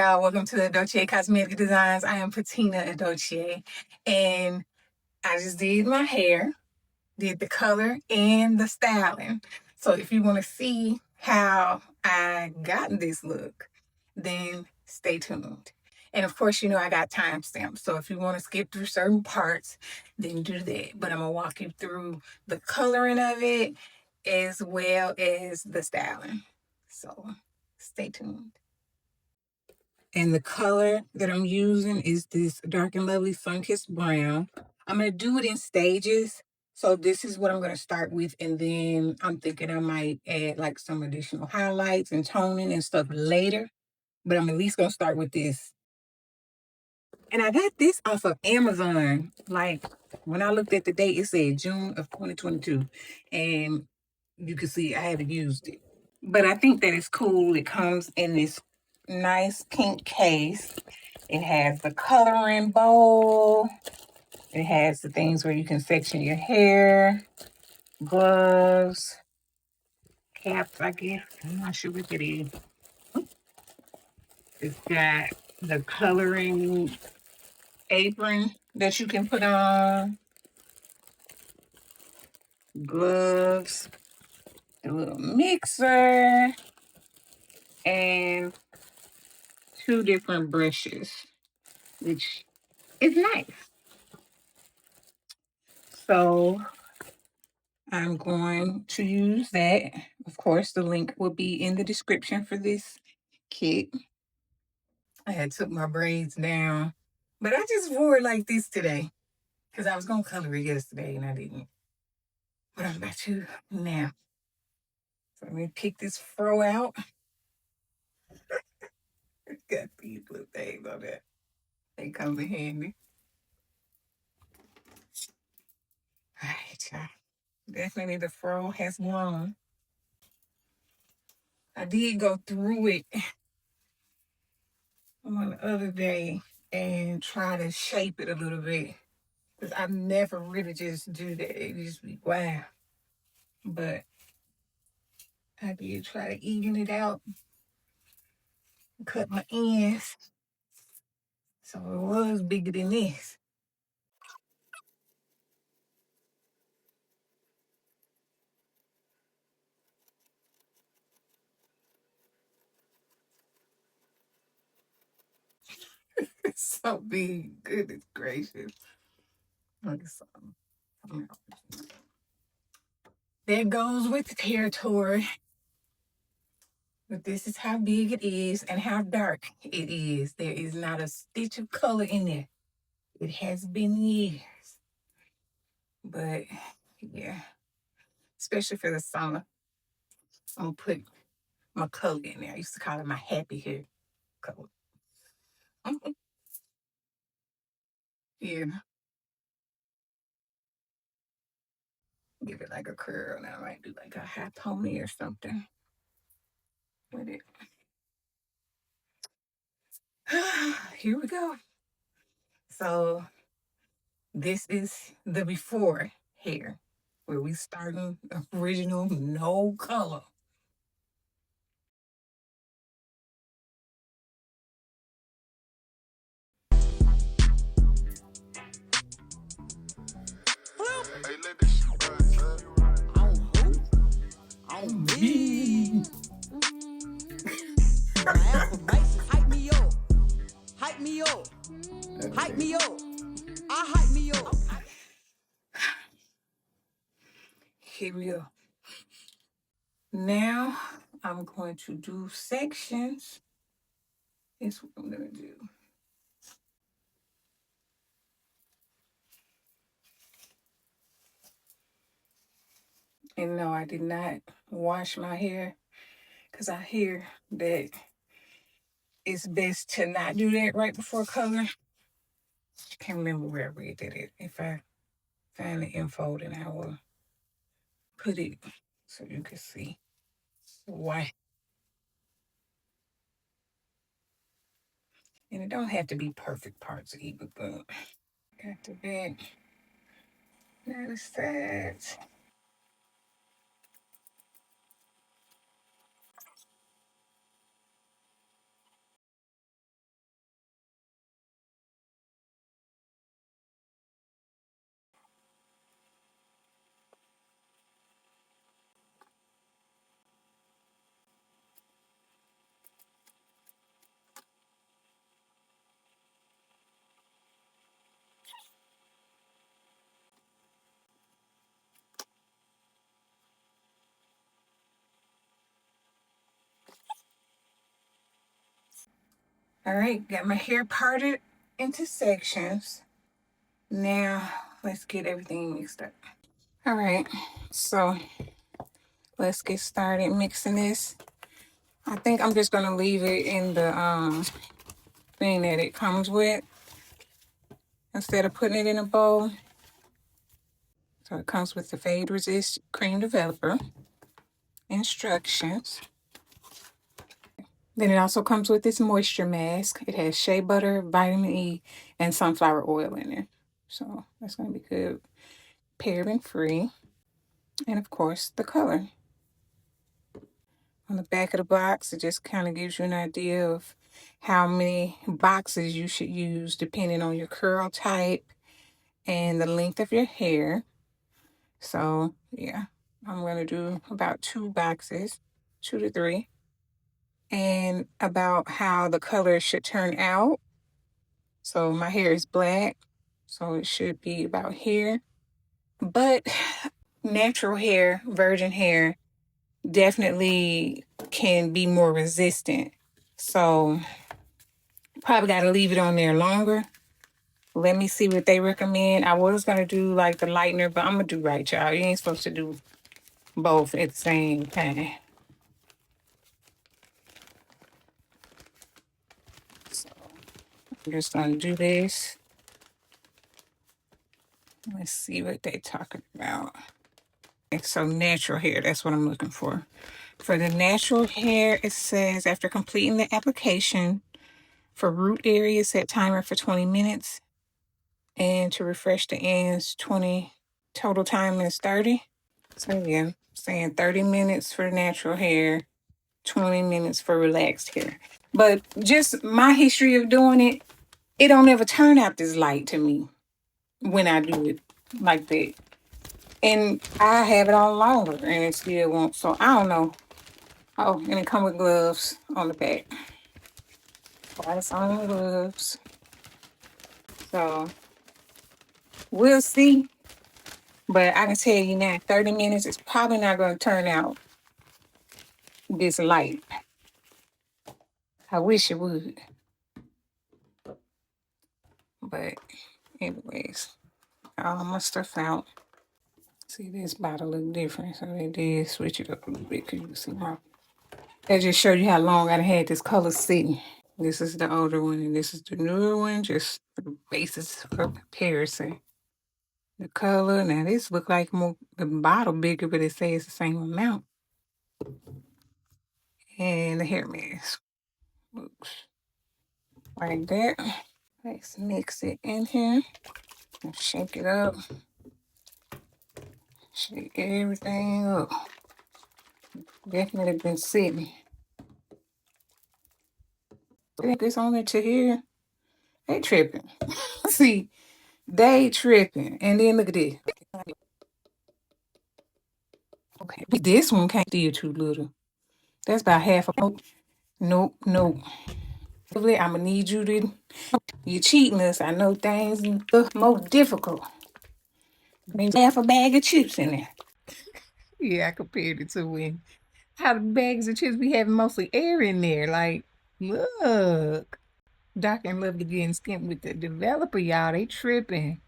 y'all. Welcome to the 𝐃𝐚𝐤𝐫 Cosmetic Designs. I am Patina 𝐃𝐚𝐤𝐫, and I just did my hair, did the color and the styling. So if you want to see how I got this look, then stay tuned. And of course, you know I got timestamps. So if you want to skip through certain parts, then do that. But I'm going to walk you through the coloring of it as well as the styling. So stay tuned. And the color that I'm using is this Dark and Lovely Sun-Kissed Brown. I'm going to do it in stages. So this is what I'm going to start with. And then I'm thinking I might add like some additional highlights and toning and stuff later. But I'm at least going to start with this. And I got this off of Amazon. Like when I looked at the date, it said June of 2022. And you can see I haven't used it. But I think that it's cool. It comes in this nice pink case. It has the coloring bowl. It has the things where you can section your hair, gloves, caps, I guess. I'm not sure what it is. It's got the coloring apron that you can put on, gloves, a little mixer, and 2 different brushes, which is nice. So I'm going to use that. Of course, the link will be in the description for this kit. I had took my braids down, but I just wore it like this today because I was going to color it yesterday and I didn't. But I'm about to now. So let me pick this fro out. It's got these little things on it. They come in handy. All right, y'all. Definitely the fro has grown. I did go through it on the other day and try to shape it a little bit. Because I never really just do that. It just be wow. But I did try to even it out. Cut my ends. So it was bigger than this. It's so big. Goodness gracious. Look at something. That goes with the territory. But this is how big it is and how dark it is. There is not a stitch of color in there. It has been years. But yeah, especially for the summer, I'm gonna put my color in there. I used to call it my happy hair color. Yeah. Give it like a curl. Now I might do like a high pony or something with it. Here we go. So this is the before hair where we starting original no color. Hey, let this shit run, On who? On me. My affirmations hype me up. Hype me up. Hype me up. I hype me up. Here we go. Now I'm going to do sections. That's what I'm gonna do. And no, I did not wash my hair because I hear that it's best to not do that right before color. I can't remember where I read that. If I find the info, then I will put it so you can see why. And it don't have to be perfect parts either, but got the back, now the sides. All right, got my hair parted into sections. Now, let's get everything mixed up. All right, so let's get started mixing this. I think I'm just gonna leave it in the thing that it comes with instead of putting it in a bowl. So it comes with the Fade Resist Cream Developer instructions. Then it also comes with this moisture mask. It has shea butter, vitamin E, and sunflower oil in it. So that's gonna be good. Paraben free. And of course, the color. On the back of the box, it just kind of gives you an idea of how many boxes you should use depending on your curl type and the length of your hair. So yeah, I'm going to do about 2 boxes, 2 to 3. And about how the color should turn out. So my hair is black, so it should be about here. But natural hair, virgin hair, definitely can be more resistant. So probably got to leave it on there longer. Let me see what they recommend. I was going to do like the lightener, but I'm going to do right, y'all. You ain't supposed to do both at the same time. So I'm just going to do this. Let's see what they talking about. So natural hair, that's what I'm looking for. For the natural hair, it says after completing the application for root area, set timer for 20 minutes. And to refresh the ends, 20. Total time is 30. So yeah, saying 30 minutes for natural hair, 20 minutes for relaxed hair. But just my history of doing it, it don't ever turn out this light to me when I do it like that. And I have it on longer and it still won't. So I don't know. Oh, and it comes with gloves on the back. Twice on the gloves. So we'll see. But I can tell you now, 30 minutes is probably not going to turn out this light. I wish it would. But anyways, all my stuff out. See, this bottle look different. So they did switch it up a little bit because you can see how. That just showed you how long I had this color sitting. This is the older one and this is the newer one, just for the basis for comparison. The color, now this look like more the bottle bigger, but it says the same amount. And the hair mask. Oops. Like that. Let's mix it in here. And shake it up. Shake everything up. Definitely been sitting. Put this on it to here. They tripping. See, they tripping. And then look at this. Okay, this one can't do too little. That's about half a nope. Nope, nope. I'm gonna need you to. You're cheating us. I know things look more difficult. There's half a bag of chips in there. Yeah, I compared it to when how the bags of chips be having mostly air in there. Like, look. Doc and Love to getting skint with the developer, y'all. They tripping.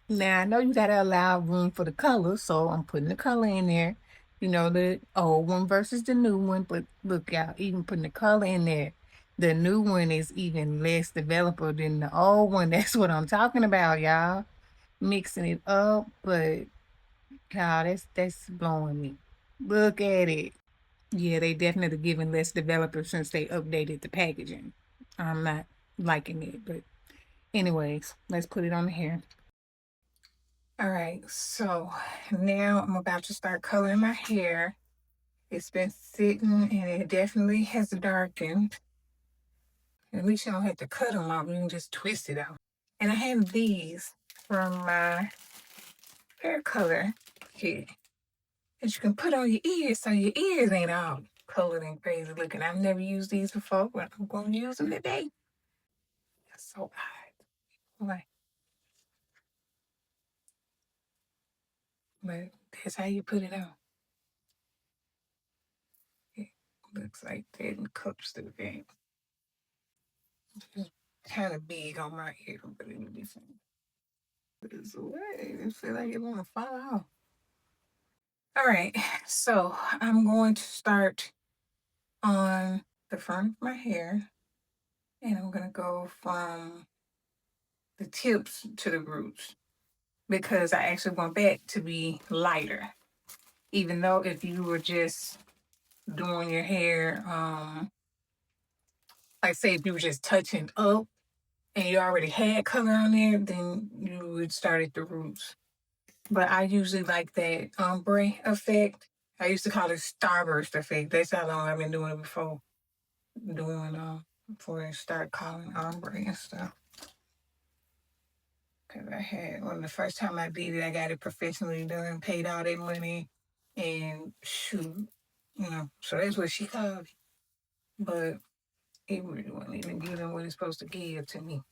Now I know you gotta allow room for the color, so I'm putting the color in there. You know, the old one versus the new one. But look, y'all, even putting the color in there, the new one is even less developer than the old one. That's what I'm talking about, y'all. Mixing it up, but y'all, that's blowing me. Look at it. Yeah, they definitely giving less developer since they updated the packaging. I'm not liking it, but anyways, let's put it on the hair. All right, so now I'm about to start coloring my hair. It's been sitting and it definitely has darkened. At least you don't have to cut them off, you can just twist it out. And I have these from my hair color kit that you can put on your ears so your ears ain't all colored and crazy looking. I've never used these before, but I'm going to use them today. That's so odd. Like, but that's how you put it on. It looks like that and cups the thing. It's kind of big on my ear, but it'll be fine. Put this away. I feel like it want to fall off. All right, so I'm going to start on the front of my hair, and I'm gonna go from the tips to the roots because I actually want that to be lighter. Even though if you were just doing your hair, like say if you were just touching up and you already had color on there, then you would start at the roots. But I usually like that ombre effect. I used to call it Starburst effect. That's how long I've been doing it before I start calling ombre and stuff. Cause I had when the first time I did it, I got it professionally done, paid all that money, and shoot, so that's what she called it. But it really wasn't even giving what it's supposed to give to me.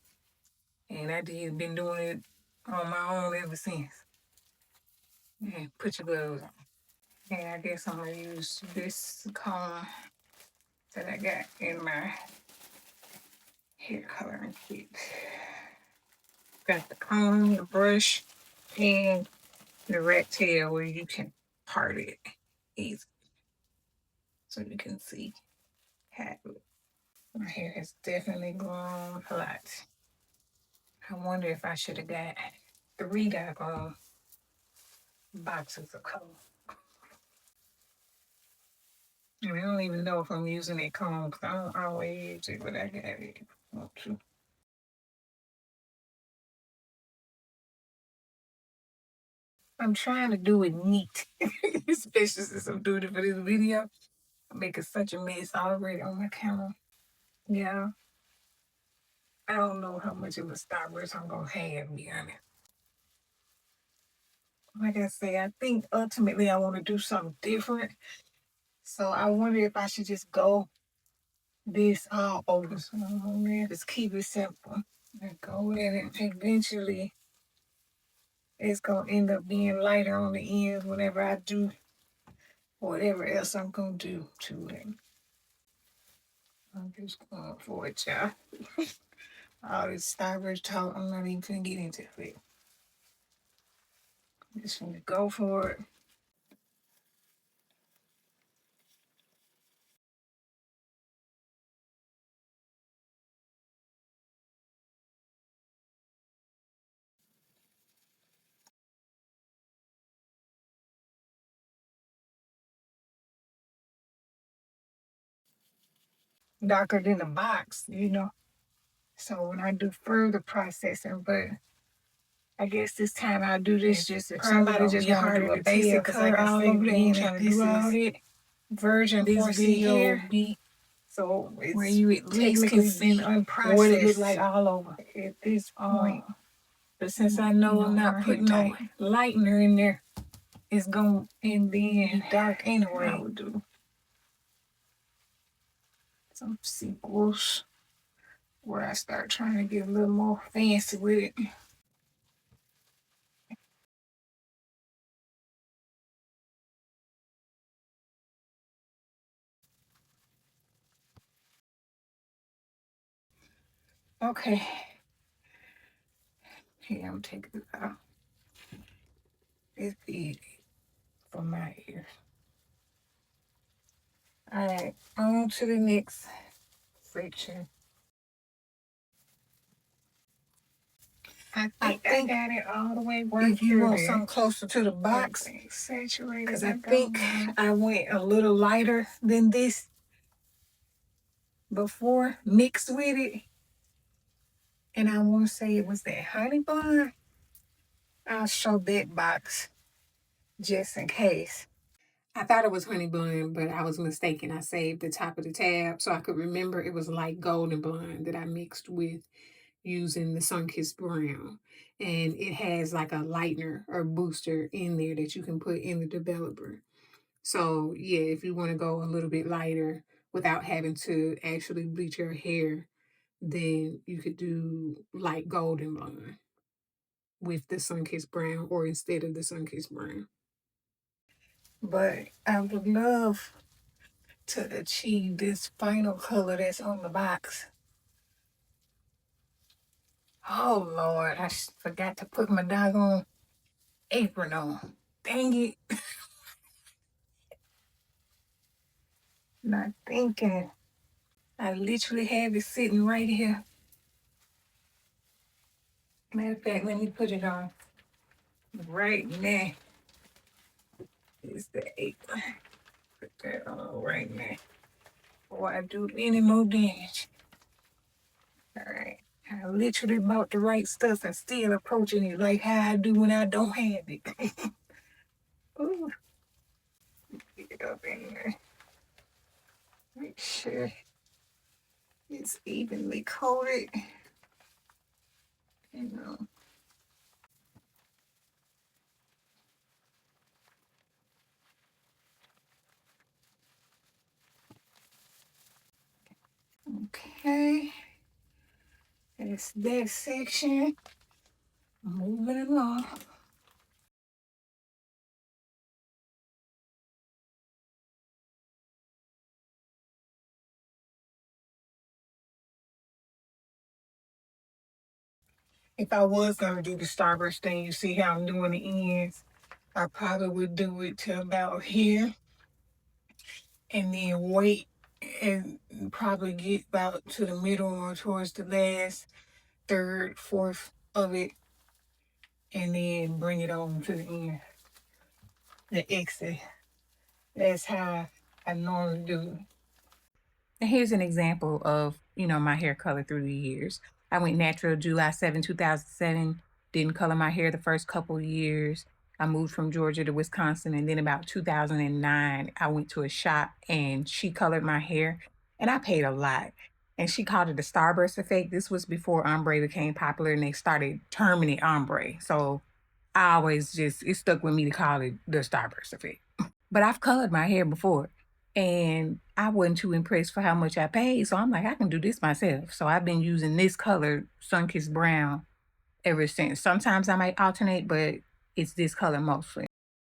And I been doing it on my own ever since. And put your gloves on. And I guess I'm gonna use this comb that I got in my hair coloring kit. Got the comb, the brush, and the rat tail where you can part it easy. So you can see how my hair has definitely grown a lot. I wonder if I should have got 3 doggone boxes of color. And I don't even know if I'm using that comb because I don't always use it, but I got it. Want to. I'm trying to do it neat, especially since I'm doing it for this video. I'm making such a mess already on my camera. Yeah. I don't know how much of a Starburst I'm going to have, to be honest. Like I say, I think ultimately I want to do something different. So I wonder if I should just go this all over. So I'm going to just keep it simple. And go with it. Eventually, it's going to end up being lighter on the ends whenever I do whatever else I'm going to do to it. I'm just going for it, y'all. All this Starburst talk, I'm not even going to get into it. I'm just going to go for it. Darker than the box, So when I do further processing, but I guess this time I'll do this just if somebody just want to do a basic color all over there and trying to do all that. Version 4C hair be so it's where you at least can see what it looks like all over at this point. But since I know I'm not putting no lightener in there, it's going to end being dark anyway. I would do some sequels where I start trying to get a little more fancy with it. Okay. Here, I'm taking it out. It's big for my ears. All right, on to the next section. I think I got it all the way worked. If you want something closer to the box, saturated. Because I think I went a little lighter than this before, mixed with it. And I want to say it was that honey bun. I'll show that box just in case. I thought it was honey bun, but I was mistaken. I saved the top of the tab so I could remember it was light golden blonde that I mixed with using the Sunkissed Brown. And it has like a lightener or booster in there that you can put in the developer. So yeah, if you want to go a little bit lighter without having to actually bleach your hair, then you could do light golden blonde with the Sunkissed Brown or instead of the Sunkissed Brown. But I would love to achieve this final color that's on the box Oh Lord, I forgot to put my doggone apron on. Dang it. Not thinking. I literally have it sitting right here. Matter of fact, let me put it on right now. Is the apron. Put that on right now. Before I do any more damage. Alright. I literally bought the right stuff and still approaching it like how I do when I don't have it. Ooh. Get it up in there. Make sure it's evenly coated. You know. Okay. That's that section. Moving along. If I was gonna do the Starburst thing, you see how I'm doing the ends, I probably would do it to about here and then wait and probably get about to the middle or towards the last third, fourth of it and then bring it on to the end, the exit. That's how I normally do it. And here's an example of, my hair color through the years. I went natural July 7, 2007. Didn't color my hair the first couple years. I moved from Georgia to Wisconsin, and then about 2009, I went to a shop and she colored my hair, and I paid a lot. And she called it the Starburst effect. This was before ombre became popular and they started terming it ombre. So I always it stuck with me to call it the Starburst effect. But I've colored my hair before and I wasn't too impressed for how much I paid. So I'm like, I can do this myself. So I've been using this color, Sunkissed Brown, ever since. Sometimes I might alternate, but it's this color mostly.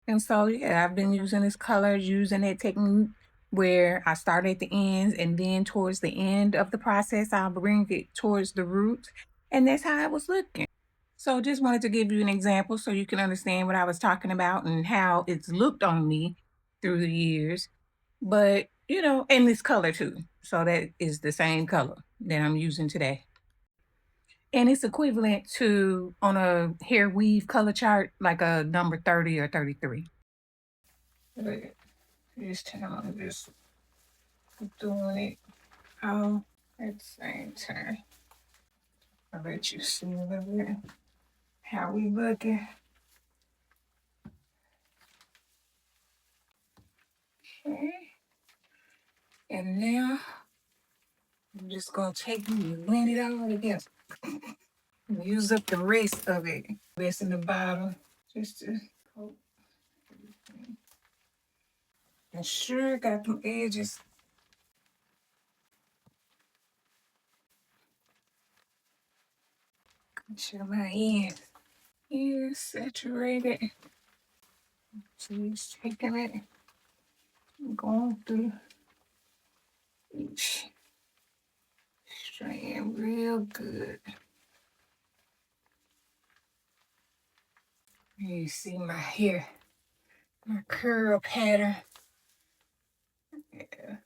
And so, yeah, I've been using this color, using that technique where I start at the ends and then towards the end of the process, I'll bring it towards the roots. And that's how it was looking. So just wanted to give you an example so you can understand what I was talking about and how it's looked on me through the years. But, and this color too. So that is the same color that I'm using today. And it's equivalent to, on a hair weave color chart, like a number 30 or 33. But this time I'm just doing it all at the same time. I'll let you see a little bit how we looking. Okay. And now I'm just gonna take and blend it all together. Use up the rest of it. Rest in the bottom. Just to coat everything. And sure got them edges. Make sure my ends is saturated. So just taking it, going through each strand real good. You see my hair, my curl pattern. Yeah.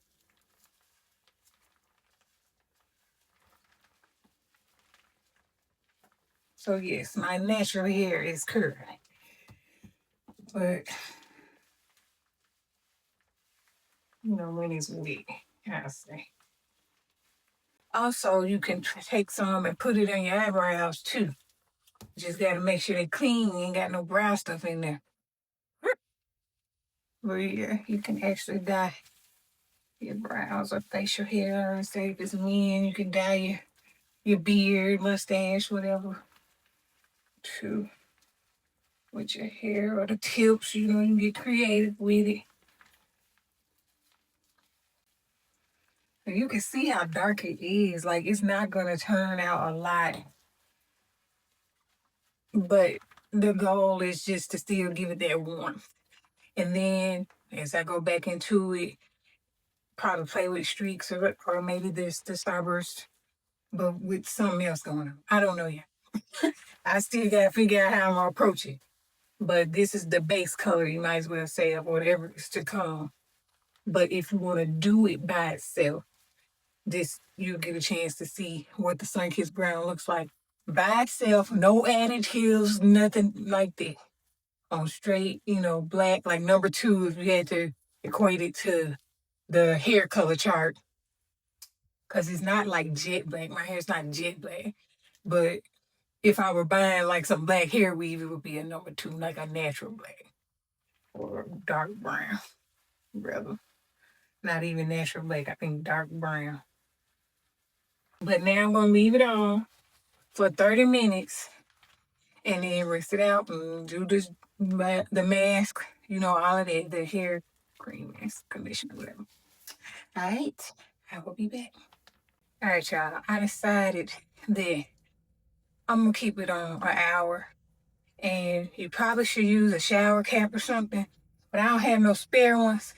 So yes, my natural hair is curly, but when it's wet, I say. Also, you can take some and put it on your eyebrows too. Just gotta make sure they're clean. You ain't got no brow stuff in there. But yeah, you can actually dye your brows or facial hair, or say if it's men, you can dye your beard, mustache, whatever, too. With your hair or the tips, you can get creative with it. And you can see how dark it is. Like, it's not gonna turn out a lot. But the goal is just to still give it that warmth. And then as I go back into it, probably play with streaks or maybe there's the Starburst, but with something else going on. I don't know yet. I still gotta figure out how I'm gonna approach it. But this is the base color, you might as well say, of whatever is to come. But if you want to do it by itself, this you'll get a chance to see what the sun-kissed brown looks like by itself. No added hues, nothing like that. On straight, black, like number 2, if you had to equate it to the hair color chart. Because it's not like jet black. My hair's not jet black. But if I were buying like some black hair weave, it would be a number 2, like a natural black. Or dark brown, rather. Not even natural black, I think dark brown. But now I'm going to leave it on for 30 minutes and then rinse it out and do this, the mask, all of that, the hair cream mask, conditioner, whatever. All right, I will be back. All right, y'all, I decided that I'm going to keep it on an hour. And you probably should use a shower cap or something, but I don't have no spare ones.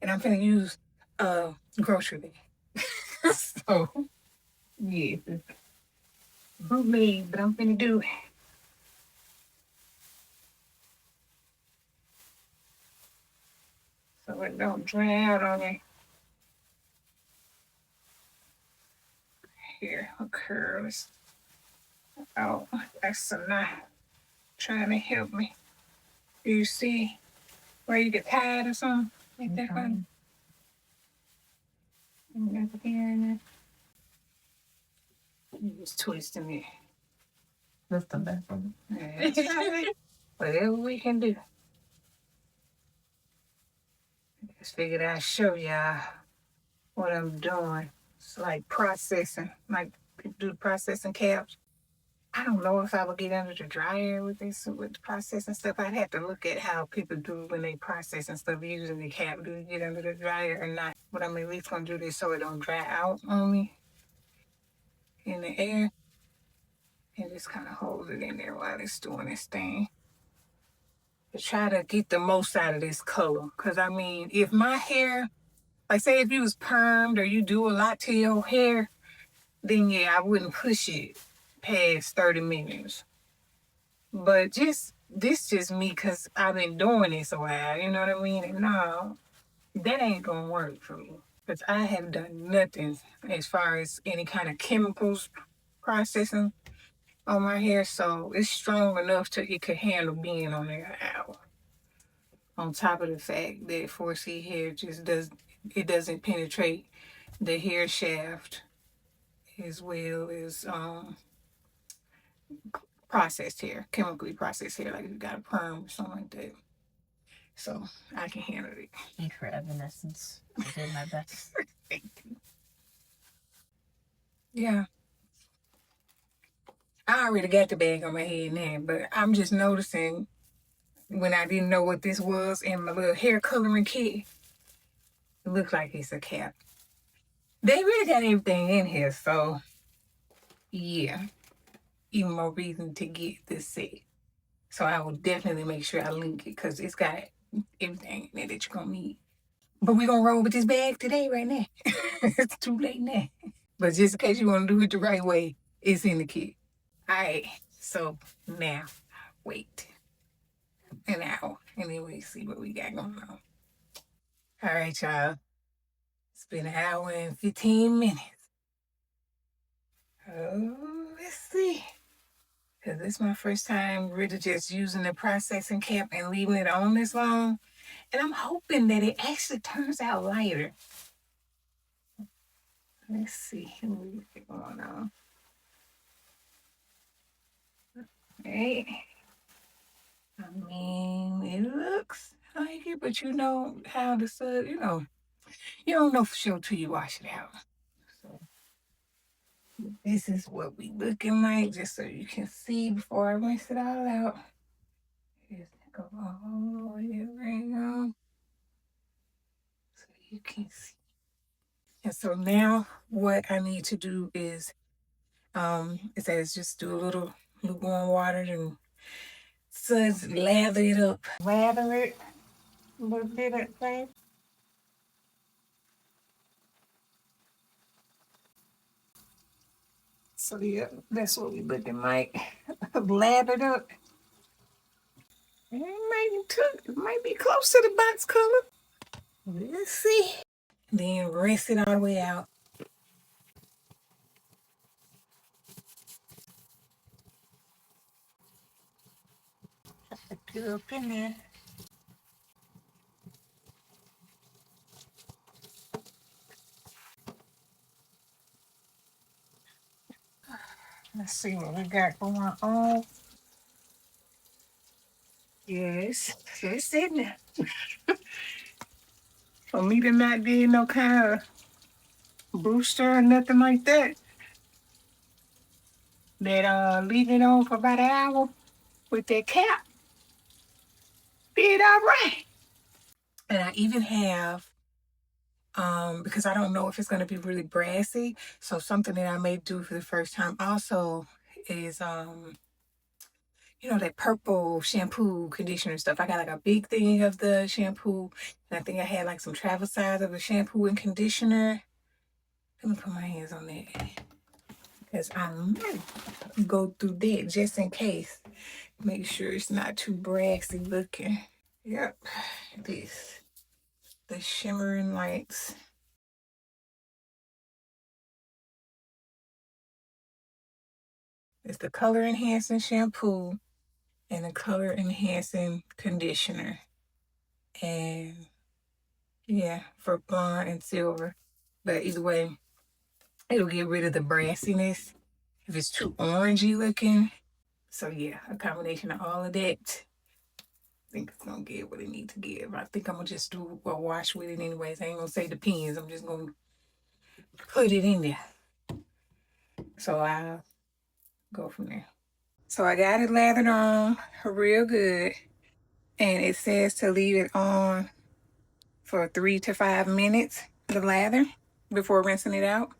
And I'm finna use a grocery bag. So, yeah. Bootleg, but I'm finna do it. So it don't dry out on me. Here, her curls. Oh, that's a knife trying to help me. You see where you get tired or something? Like that one? Just twisting it. That's the best one. Yeah, whatever we can do. Just figured I'd show y'all what I'm doing. It's like processing, like people do processing caps. I don't know if I would get under the dryer with this, with the processing stuff. I'd have to look at how people do when they process and stuff using the cap. Do you get under the dryer or not? But I'm at least gonna do this so it don't dry out on me in the air. And just kind of hold it in there while it's doing its thing. To try to get the most out of this color. Cause I mean, if my hair, like say if you was permed or you do a lot to your hair, then yeah, I wouldn't push it past 30 minutes. But this just me because I've been doing this a while, you know what I mean? And no, that ain't gonna work for me. Because I have done nothing as far as any kind of chemicals processing on my hair, so it's strong enough it could handle being on there an hour. On top of the fact that 4C hair doesn't penetrate the hair shaft as well as processed hair, chemically processed hair, like you got a perm or something like that. So I can handle it. Thank you for Evanescence. I did my best. Thank you. Yeah. I already got the bag on my head now, but I'm just noticing when I didn't know what this was in my little hair coloring kit, it looks like it's a cap. They really got everything in here, so yeah. Even more reason to get this set. So I will definitely make sure I link it because it's got everything in it that you're gonna need. But we're gonna roll with this bag today, right now. It's too late now. But just in case you want to do it the right way, it's in the kit. Alright, so now wait an hour and then we see what we got going on. Alright, y'all. It's been an hour and 15 minutes. Oh, let's see. Because this is my first time really just using the processing cap and leaving it on this long. And I'm hoping that it actually turns out lighter. Let's see what we got going on. Right. I mean, it looks like it, but you know how the sun, you don't know for sure till you wash it out. So this is what we looking like, just so you can see before I rinse it all out. Just go all the way around so you can see. And so now what I need to do is, it says just do a little lukewarm water and lather it up. Lather it a little bit at the same. So yeah, that's what we looking like. Lathered up. It might be close to the box color. Let's see. Then rinse it all the way out. Get up in there. Let's see what we got going on. Yes, so it's sitting there. For me to not do no kind of booster or nothing like that. That leave it on for about an hour with that cap. Did all right. And I even have, because I don't know if it's gonna be really brassy, so something that I may do for the first time also is you know, that purple shampoo, conditioner stuff. I got like a big thing of the shampoo, and I think I had like some travel size of the shampoo and conditioner. Let me put my hands on that, because I might go through that just in case. Make sure it's not too brassy looking. Yep, this, the Shimmering Lights. It's the color enhancing shampoo and the color enhancing conditioner. And yeah, for blonde and silver. But either way, it'll get rid of the brassiness if it's too orangey looking. So yeah, a combination of all of that. I think it's gonna give what it needs to give. I think I'm gonna just do a wash with it anyways. I ain't gonna say depends. I'm just gonna put it in there. So I'll go from there. So I got it lathered on real good. And it says to leave it on for 3 to 5 minutes, the lather, before rinsing it out.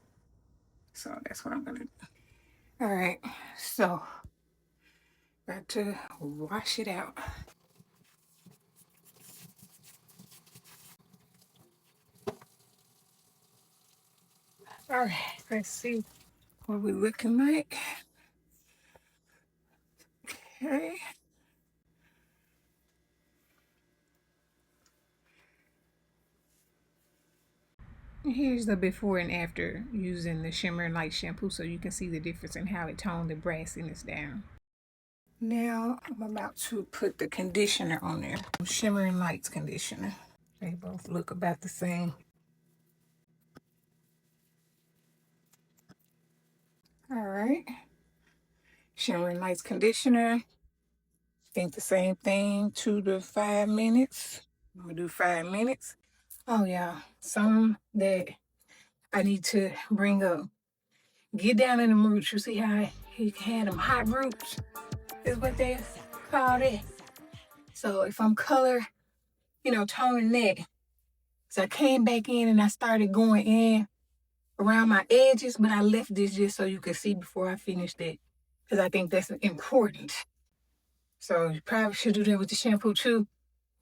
So that's what I'm gonna do. All right, so got to wash it out. All right, let's see what we're looking like. Okay. Here's the before and after using the Shimmer and Light shampoo, so you can see the difference in how it toned the brassiness down. Now I'm about to put the conditioner on there. Shimmer and Lights conditioner. They both look about the same. All right. Shimmer and Lights conditioner. Think the same thing, 2 to 5 minutes. I'm gonna do 5 minutes. Oh yeah, some that I need to bring up. Get down in the roots. You see how he had them hot roots? Is what they call it. So if I'm color, you know, toning that. So I came back in and I started going in around my edges, but I left this just so you could see before I finished it, because I think that's important. So you probably should do that with the shampoo too,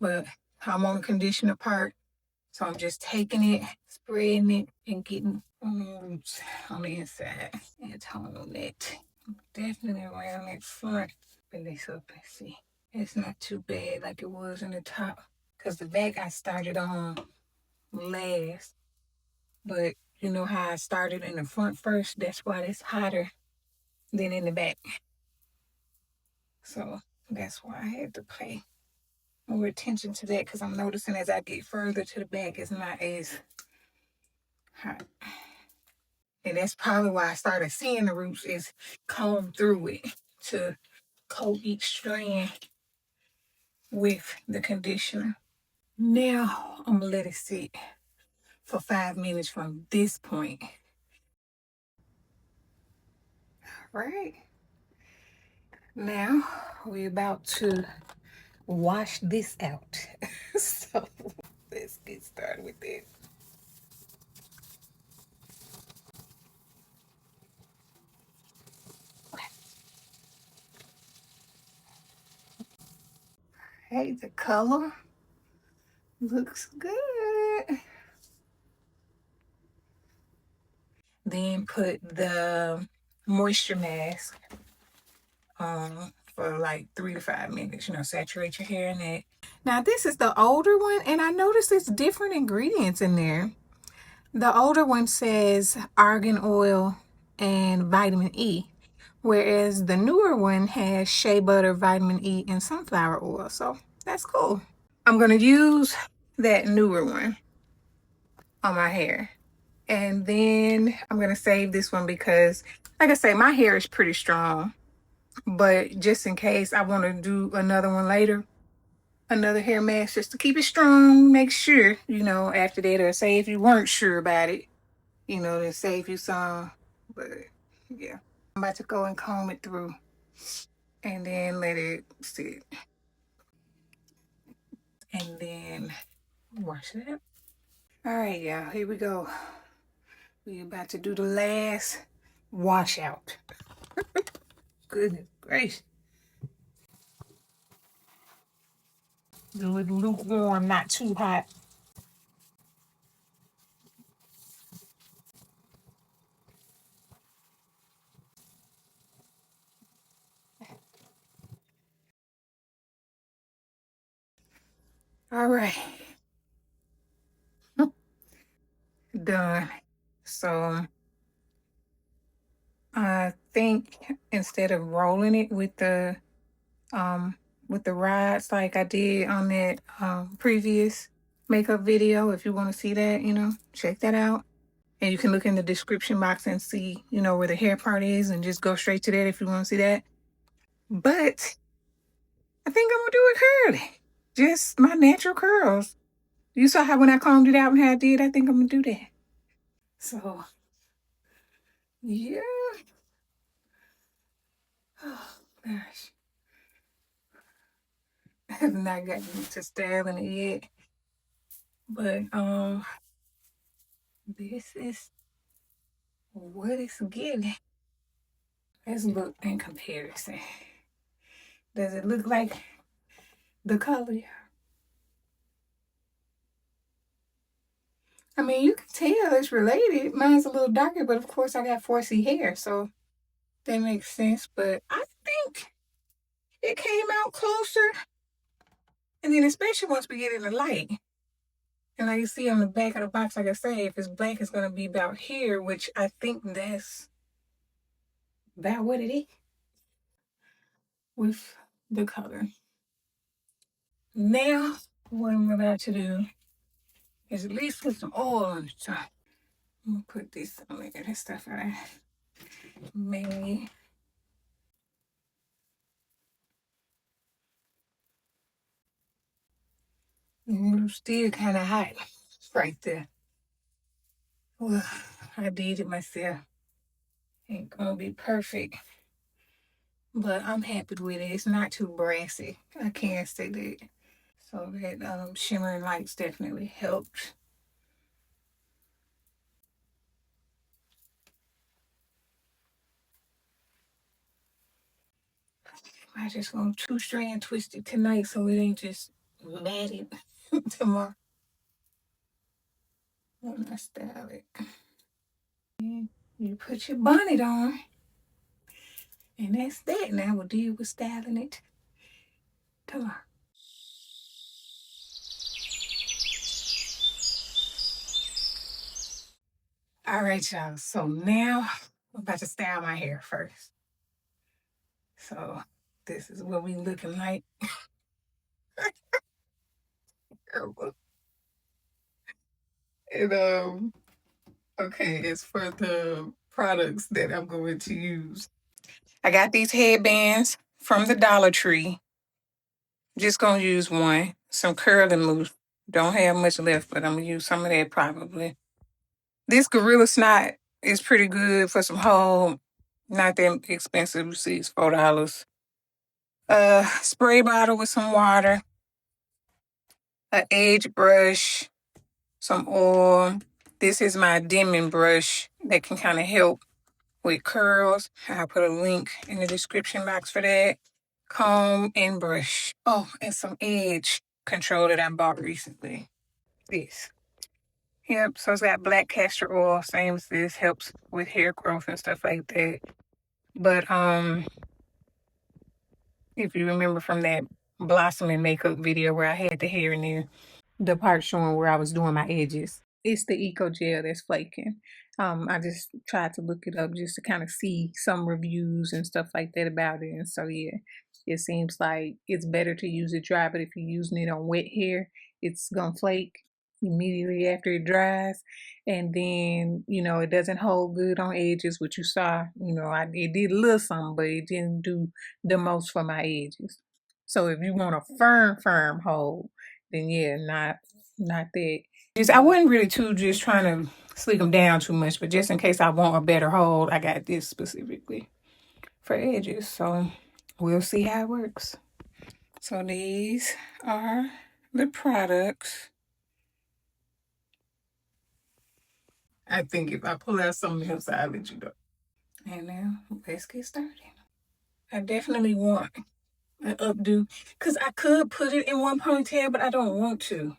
but I'm on the conditioner part. So I'm just taking it, spreading it, and getting on the roots on the inside and tone on that. Definitely around that front. But let's see. It's not too bad like it was in the top, because the back I started on last. But you know how I started in the front first? That's why it's hotter than in the back. So that's why I had to pay more attention to that, because I'm noticing as I get further to the back, it's not as hot. And that's probably why I started seeing the roots, is comb through it to coat each strand with the conditioner. Now I'm gonna let it sit for 5 minutes from this point. All right. Now we're about to wash this out. So let's get started with it. Hey, the color looks good. Then put the moisture mask for like 3 to 5 minutes. You know, saturate your hair in it. Now this is the older one, and I noticed it's different ingredients in there. The older one says argan oil and vitamin E, whereas the newer one has shea butter, vitamin E, and sunflower oil. So that's cool. I'm gonna use that newer one on my hair, and then I'm gonna save this one because, like I say, my hair is pretty strong, but just in case I want to do another one later, another hair mask just to keep it strong, make sure, you know, after that, or say if you weren't sure about it, you know, to save you some. But yeah, I'm about to go and comb it through and then let it sit, and then wash it up. All right, y'all, here we go. We're about to do the last washout. Goodness gracious. Do it lukewarm, not too hot. All right. Done. So I think instead of rolling it with the rods like I did on that previous makeup video, if you want to see that, you know, check that out. And you can look in the description box and see, you know, where the hair part is, and just go straight to that if you want to see that. But I think I'm gonna do it curly. Just my natural curls. You saw how when I combed it out and how I did, I think I'm gonna do that. So yeah. Oh gosh. I have not gotten to styling it yet. But this is what it's giving. Let's look in comparison. Does it look like the color? I mean, you can tell it's related. Mine's a little darker, but of course I got 4C hair, so that makes sense. But I think it came out closer. And then especially once we get in the light. And like you see on the back of the box, like I say, if it's black, it's going to be about here, which I think that's about what it is with the color. Now, what I'm about to do is at least put some oil on the top. I'm going to put this on there, this stuff I made. It's still kind of hot right there. Well, I did it myself. Ain't gonna be perfect, but I'm happy with it. It's not too brassy. I can't say that. So that shimmering lights definitely helped. I just gonna 2 strand twist it tonight so it ain't just matted tomorrow when I style it. And you put your bonnet on, and that's that. Now we'll deal with styling it tomorrow. All right, y'all. So now I'm about to style my hair first. So this is what we looking like. And okay, as for the products that I'm going to use, I got these headbands from the Dollar Tree. Just gonna use one. Some curling mousse. Don't have much left, but I'm gonna use some of that probably. This Gorilla Snot is pretty good for some home. Not that expensive. You see, it's $4. Spray bottle with some water, an edge brush, some oil. This is my dimming brush that can kind of help with curls. I'll put a link in the description box for that. Comb and brush. Oh, and some edge control that I bought recently. This. Yep, so it's got black castor oil, same as this, helps with hair growth and stuff like that. But if you remember from that blossoming makeup video where I had the hair in there, the part showing where I was doing my edges, it's the Eco Gel that's flaking. I just tried to look it up just to kind of see some reviews and stuff like that about it. And so yeah, it seems like it's better to use it dry, but if you're using it on wet hair, it's gonna flake immediately after it dries. And then, you know, it doesn't hold good on edges, which you saw. You know, it did a little something, but it didn't do the most for my edges. So if you want a firm hold, then yeah, not that. I wasn't really just trying to sleek them down too much, but just in case I want a better hold, I got this specifically for edges. So we'll see how it works. So these are the products. I think if I pull out something else, I'll let you know. And now let's get started. I definitely want an updo because I could put it in one ponytail, but I don't want to.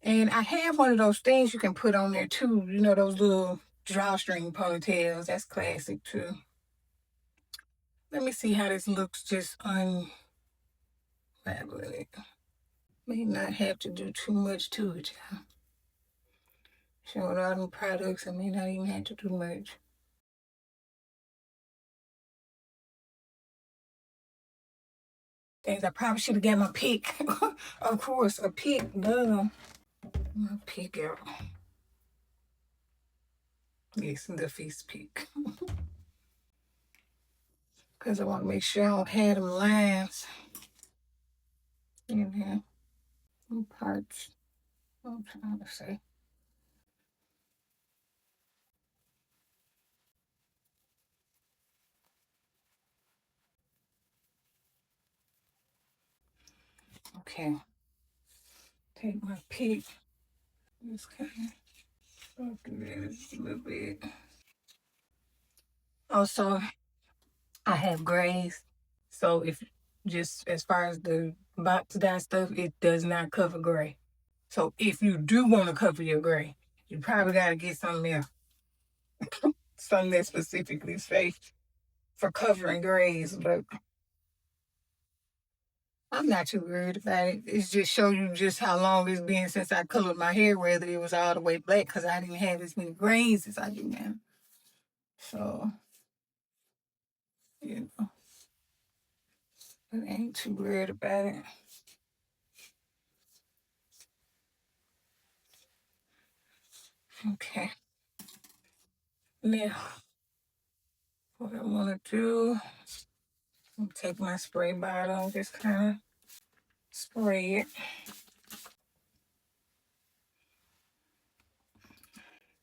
And I have one of those things you can put on there too. You know, those little drawstring ponytails. That's classic too. Let me see how this looks just unraveling it. May not have to do too much to it, y'all. Showing all them products, I may not even have to do much. Things I probably should have got my pick. Of course, a pick, duh. My pick out. Yes, the feast pick. Because I want to make sure I don't have them lines in here. Them parts. What I'm trying to say. Okay. Take my pick. Just kind of do this a little bit. Also, I have grays. So if just as far as the box dye stuff, it does not cover gray. So if you do want to cover your gray, you probably got to get something else. Something that specifically safe for covering grays. But I'm not too worried about it. It's just show you just how long it's been since I colored my hair, whether it was all the way black, because I didn't have as many grays as I do now. So, you know, I ain't too worried about it. Okay. Now, what I want to do, I'm gonna take my spray bottle and just kind of spray it.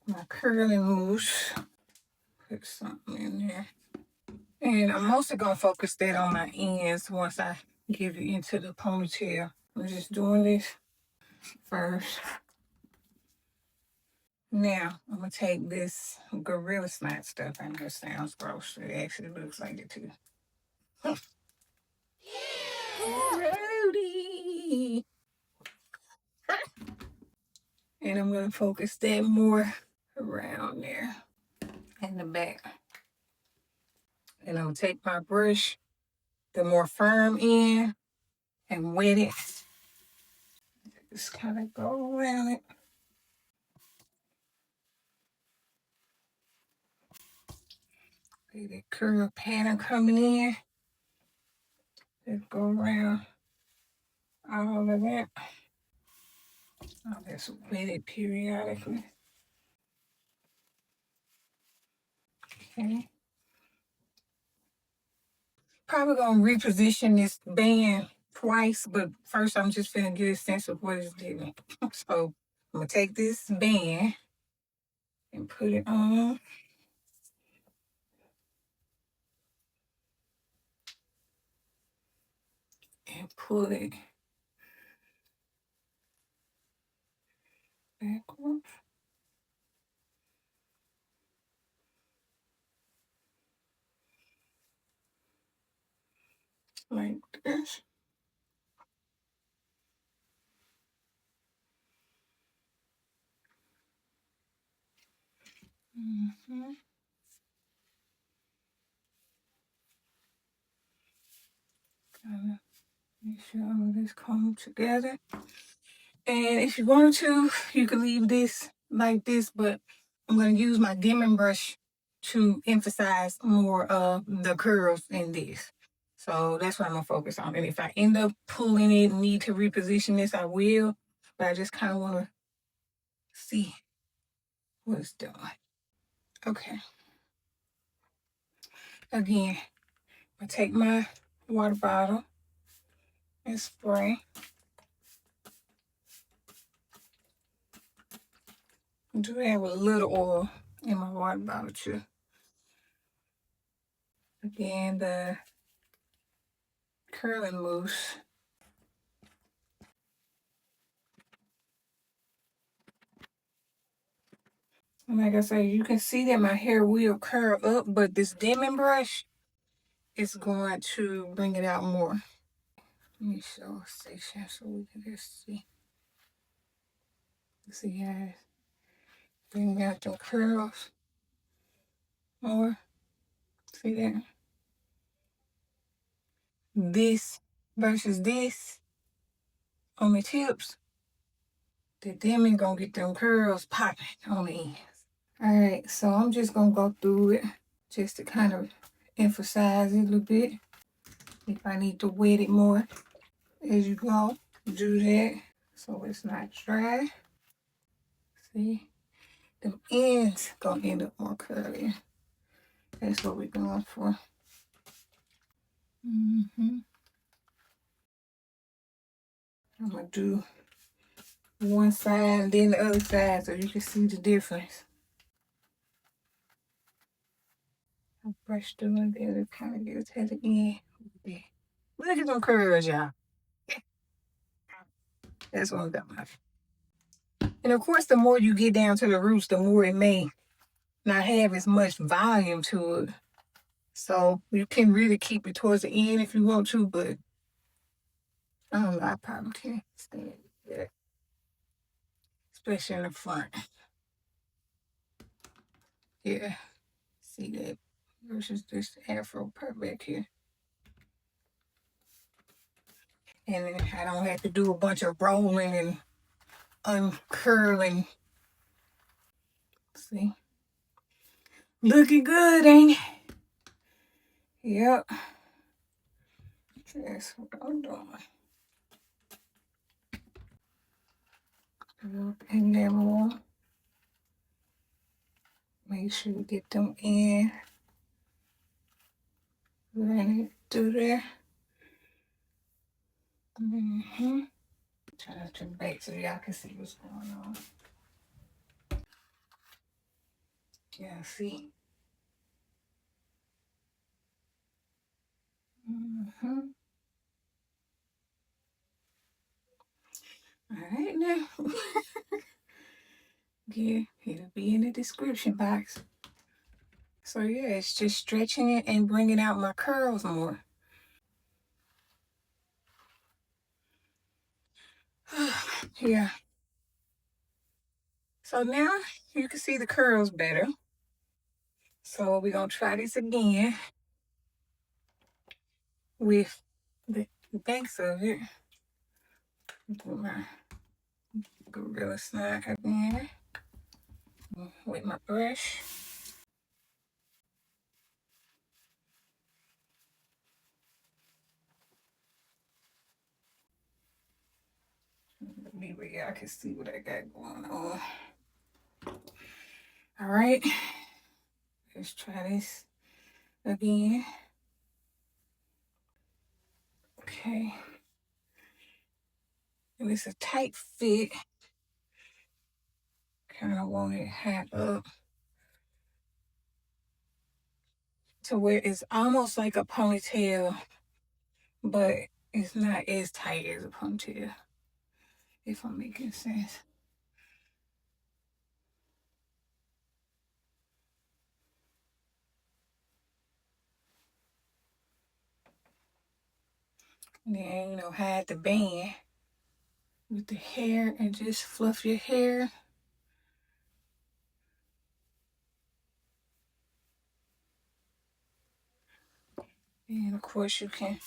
My curling mousse, put something in there. And I'm mostly gonna focus that on my ends once I get it into the ponytail. I'm just doing this first. Now, I'm gonna take this Gorilla Snot stuff. I know it sounds gross. It actually looks like it too. Grody! And I'm gonna focus that more around there in the back. And I'm gonna take my brush, the more firm end, and wet it. Just kind of go around it. See the curl pattern coming in. Just go around all of that. I'll just wet it periodically. Okay. Probably gonna reposition this band twice, but first I'm just gonna get a sense of what it's doing. So I'm gonna take this band and put it on. And pull it backwards. Like this. Make sure all of this comes together. And if you wanted to, you could leave this like this, but I'm going to use my dimming brush to emphasize more of the curls in this. So that's what I'm going to focus on. And if I end up pulling it and need to reposition this, I will. But I just kind of want to see what it's doing. Okay. Again, I take my water bottle and spray. I do have a little oil in my water bottle too. Again, the curling mousse. And like I said, you can see that my hair will curl up, but this dimming brush is going to bring it out more. Let me show a section so we can just see. See guys, bring out the curls more. See that? This versus this on the tips. The dimming gonna get them curls popping on the ends. Alright, so I'm just gonna go through it just to kind of emphasize it a little bit. If I need to wet it more as you go, do that so it's not dry. See, the ends gonna end up more curly. That's what we're going for. I'm gonna do one side and then the other side so you can see the difference. I brush through and then it kind of gets at the end. Look at them curls, y'all. That's what I'm talking about. And of course, the more you get down to the roots, the more it may not have as much volume to it. So you can really keep it towards the end if you want to, but I don't know, I probably can't stand that. Especially in the front. Yeah. See that versus this afro part back here. And then I don't have to do a bunch of rolling and uncurling. See? Looking good, ain't it? Yep. That's what I'm doing. Up in there more. Make sure you get them in. Run it through there. Try to turn back so y'all can see what's going on. Yeah, see? Alright now. Yeah, it'll be in the description box. So yeah, it's just stretching it and bringing out my curls more. Yeah. So now you can see the curls better. So we're going to try this again with the base of it. Do my gorilla snag again with my brush. Maybe I can see what I got going on. All right, let's try this again. Okay. And it's a tight fit. Kind of want it high up to where it's almost like a ponytail, but it's not as tight as a ponytail, if I'm making sense. And then, you know, hide the band with the hair and just fluff your hair. And of course you can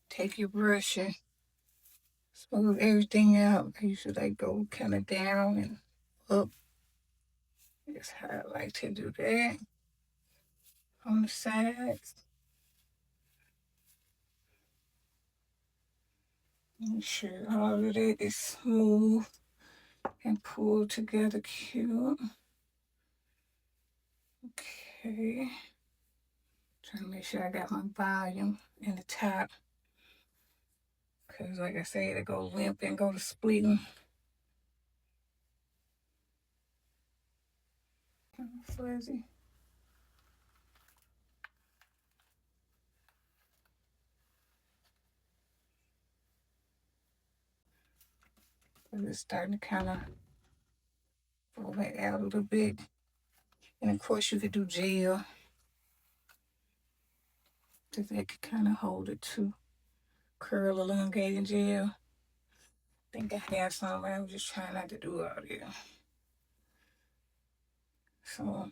take your brush and smooth everything out. I usually like go kind of down and up. That's how I like to do that on the sides. Make sure all of that is smooth and pulled together cute. Okay. Trying to make sure I got my volume in the top. Because like I said, it go limp and go to splitting. Kind of fuzzy. But it's starting to kind of roll back out a little bit. And of course you could do gel. Because that could kind of hold it too. Curl elongating gel. I think I have some, but I'm just trying not to do all that. So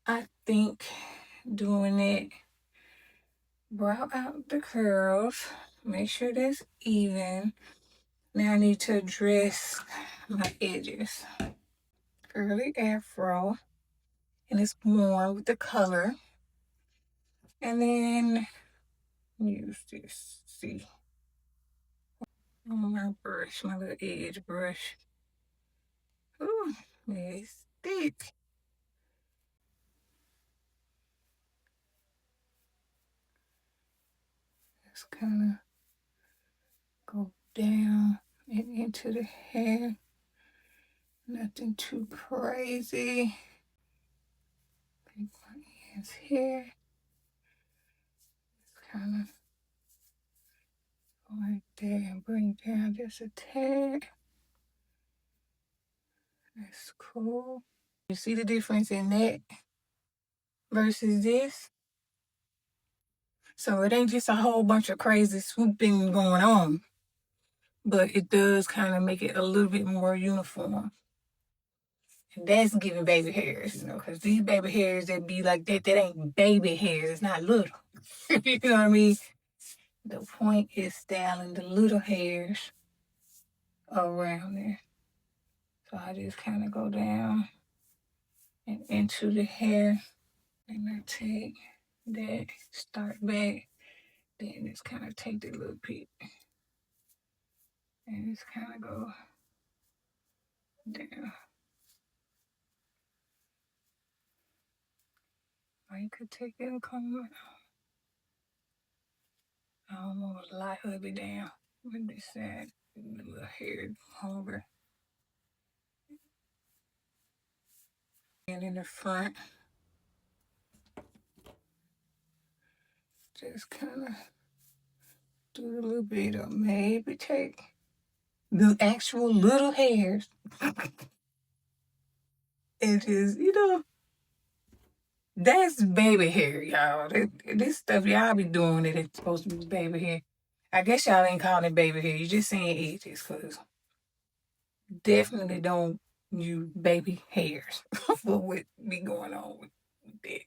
I think doing it brought out the curls. Make sure that's even. Now I need to address my edges. Curly afro. And it's warm with the color. And then use this. See. On my brush, my little edge brush. Ooh, it's thick. Just kind of go down and into the hair. Nothing too crazy. Take my hands here. Just kind of go like that and bring down just a tad. That's cool. You see the difference in that versus this? So it ain't just a whole bunch of crazy swooping going on, but it does kind of make it a little bit more uniform. And that's giving baby hairs, you know, because these baby hairs that be like that, that ain't baby hairs. It's not little. You know what I mean? The point is styling the little hairs around there. So I just kind of go down and into the hair. And I take that, start back, then just kind of take the little peak. And just kind of go down. Or you could take it and comb. I don't want to lie hubby down with this side, the little hair over. And in the front, just kind of do a little bit of maybe take the actual little hairs and just, you know, that's baby hair, y'all. This stuff y'all be doing it, it's supposed to be baby hair. I guess y'all ain't calling it baby hair. You just saying edges, because definitely don't use baby hairs for what be going on with that.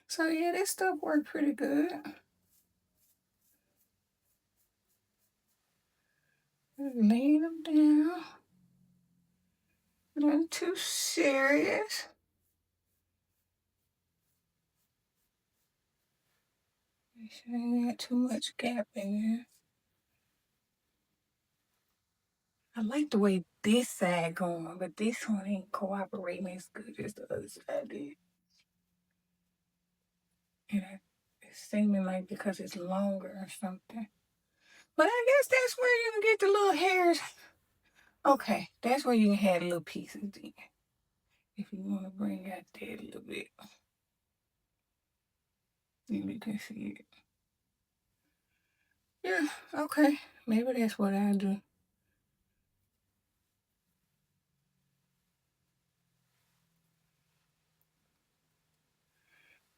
So yeah, this stuff worked pretty good. Laying them down. Nothing too serious. Make sure ain't got too much gap in there. I like the way this side going, but this one ain't cooperating as good as the other side did. And it's seeming like because it's longer or something. But I guess that's where you can get the little hairs. Okay, that's where you can have the little pieces then. If you want to bring out that a little bit. Then you can see it. Yeah, okay. Maybe that's what I'll do.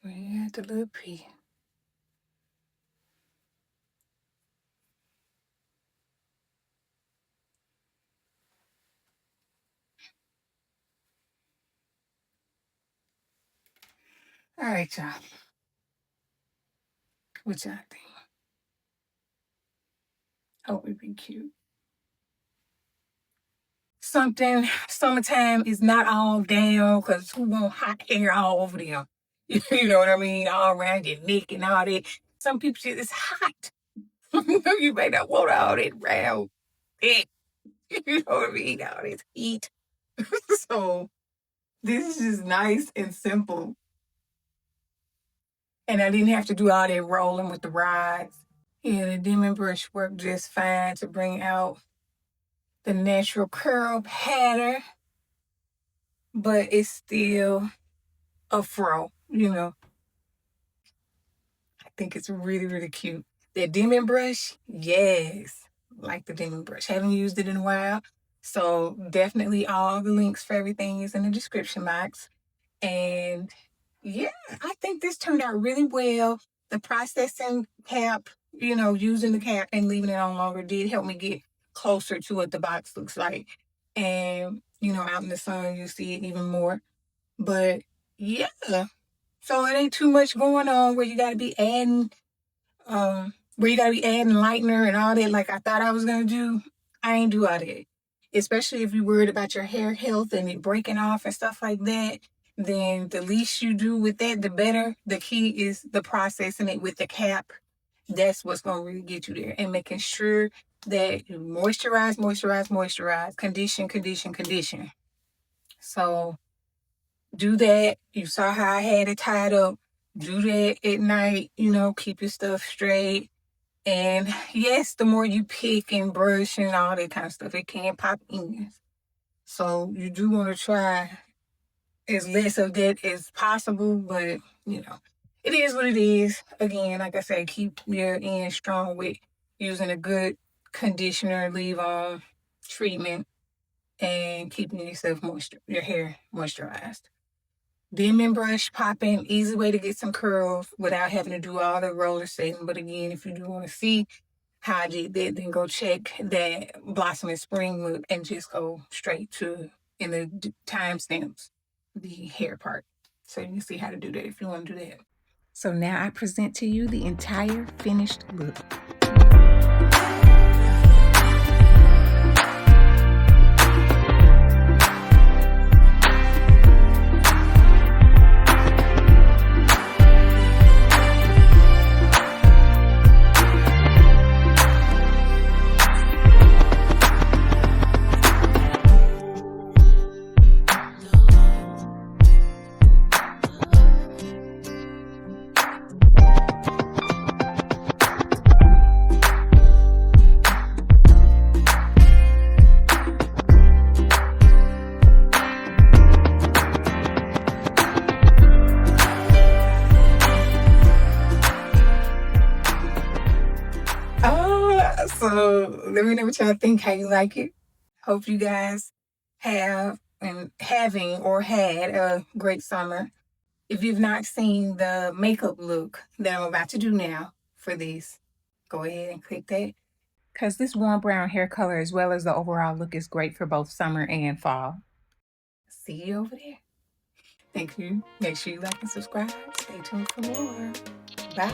Bring out the little piece. All right, y'all. What y'all think? Hope it be cute. Summertime is not all down, because who want hot hair all over them? You know what I mean? All around your neck and all that. Some people say it's hot. You may not want all that round neck. You know what I mean? All this heat. So this is just nice and simple. And I didn't have to do all that rolling with the rods. Yeah, the dimming brush worked just fine to bring out the natural curl pattern. But it's still a fro, you know. I think it's really, really cute. That dimming brush, yes. Like the dimming brush. Haven't used it in a while. So definitely all the links for everything is in the description box. And yeah, I think this turned out really well. The processing cap, you know, using the cap and leaving it on longer did help me get closer to what the box looks like. And, you know, out in the sun, you see it even more. But yeah, so it ain't too much going on where you gotta be adding lightener and all that like I thought I was gonna do. I ain't do all that. Especially if you're worried about your hair health and it breaking off and stuff like that, then the least you do with that, the better. The key is the processing it with the cap. That's what's gonna really get you there, and making sure that you moisturize, condition. So do that. You saw how I had it tied up. Do that at night, you know, keep your stuff straight. And yes, the more you pick and brush and all that kind of stuff, it can pop in. So you do want to try as less of that as possible, but you know, it is what it is. Again, like I said, keep your ends strong with using a good conditioner, leave-on treatment, and keeping your hair moisturized. Dimming brush popping, easy way to get some curls without having to do all the roller setting. But again, if you do want to see how I did that, then go check that Blossom and Spring look and just go straight to, in the timestamps, the hair part. So you can see how to do that if you want to do that. So now I present to you the entire finished look. So let me know what y'all think, how you like it. Hope you guys have and having or had a great summer. If you've not seen the makeup look that I'm about to do now for this, go ahead and click that. Because this warm brown hair color as well as the overall look is great for both summer and fall. See you over there. Thank you. Make sure you like and subscribe. Stay tuned for more. Bye.